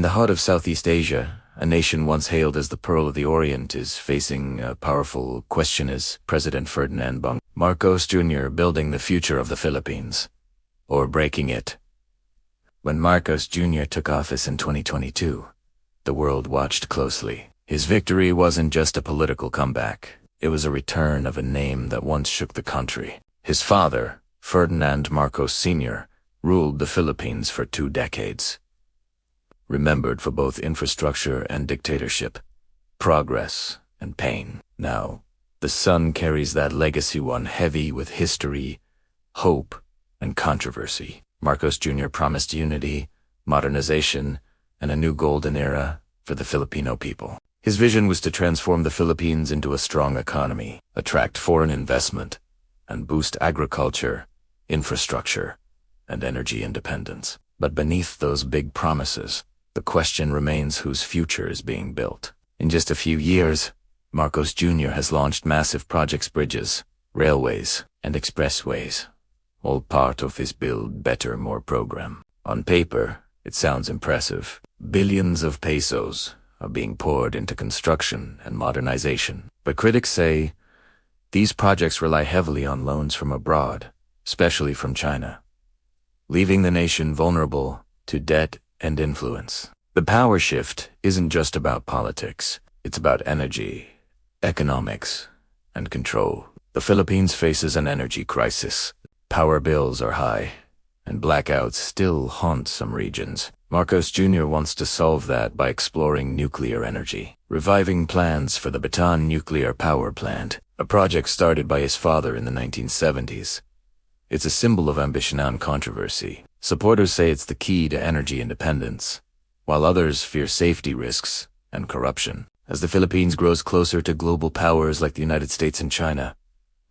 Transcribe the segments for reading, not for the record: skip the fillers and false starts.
In the heart of Southeast Asia, a nation once hailed as the Pearl of the Orient is facing a powerful question: is President Ferdinand Bongbong Marcos Jr. building the future of the Philippines, or breaking it? When Marcos Jr. took office in 2022, the world watched closely. His victory wasn't just a political comeback. It was a return of a name that once shook the country. His father, Ferdinand Marcos Sr., ruled the Philippines for 2 decades. Remembered for both infrastructure and dictatorship, progress and pain. Now, the son carries that legacy, one heavy with history, hope, and controversy. Marcos Jr. promised unity, modernization, and a new golden era for the Filipino people. His vision was to transform the Philippines into a strong economy, attract foreign investment, and boost agriculture, infrastructure, and energy independence. But beneath those big promises, the question remains whose future is being built. In just a few years, Marcos Jr. has launched massive projects: bridges, railways, and expressways, all part of his Build Better More program. On paper, it sounds impressive. Billions of pesos are being poured into construction and modernization. But critics say these projects rely heavily on loans from abroad, especially from China, leaving the nation vulnerable to debt and influence. The power shift isn't just about politics. It's about energy, economics, and control. The Philippines faces an energy crisis. Power bills are high, and blackouts still haunt some regions. Marcos Jr. wants to solve that by exploring nuclear energy, reviving plans for the Bataan nuclear power plant, a project started by his father in the 1970s. It's a symbol of ambition and controversy. Supporters say it's the key to energy independence, while others fear safety risks and corruption. As the Philippines grows closer to global powers like the United States and China,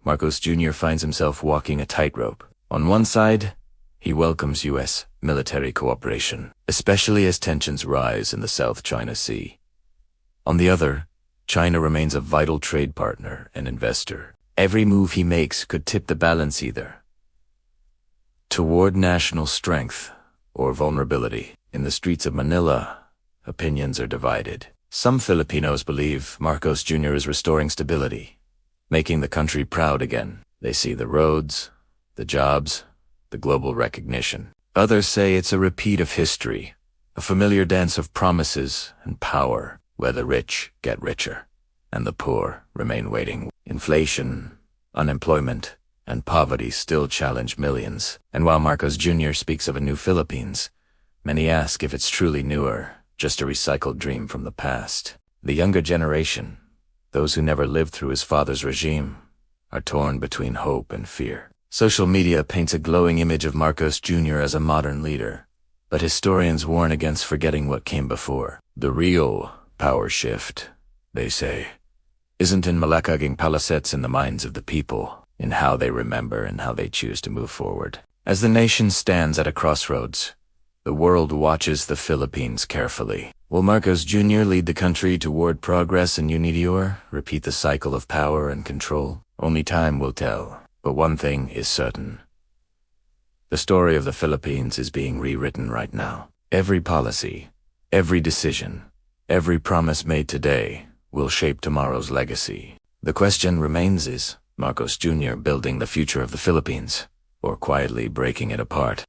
Marcos Jr. finds himself walking a tightrope. On one side, he welcomes U.S. military cooperation, especially as tensions rise in the South China Sea. On the other, China remains a vital trade partner and investor. Every move he makes could tip the balance either toward national strength or vulnerability. In the streets of Manila, opinions are divided. Some Filipinos believe Marcos Jr. is restoring stability, making the country proud again. They see the roads, the jobs, the global recognition. Others say it's a repeat of history, a familiar dance of promises and power, where the rich get richer and the poor remain waiting. Inflation, unemployment, and poverty still challenge millions. And while Marcos Jr. speaks of a new Philippines, many ask if it's truly new or just a recycled dream from the past. The younger generation, those who never lived through his father's regime, are torn between hope and fear. Social media paints a glowing image of Marcos Jr. as a modern leader, but historians warn against forgetting what came before. The real power shift, they say, isn't in malakaging palisades in the minds of the people, in how they remember and how they choose to move forward. As the nation stands at a crossroads, the world watches the Philippines carefully. Will Marcos Jr. lead the country toward progress and unity, or repeat the cycle of power and control? Only time will tell. But one thing is certain. The story of the Philippines is being rewritten right now. Every policy, every decision, every promise made today will shape tomorrow's legacy. The question remains: is Marcos Jr. building the future of the Philippines, or quietly breaking it apart?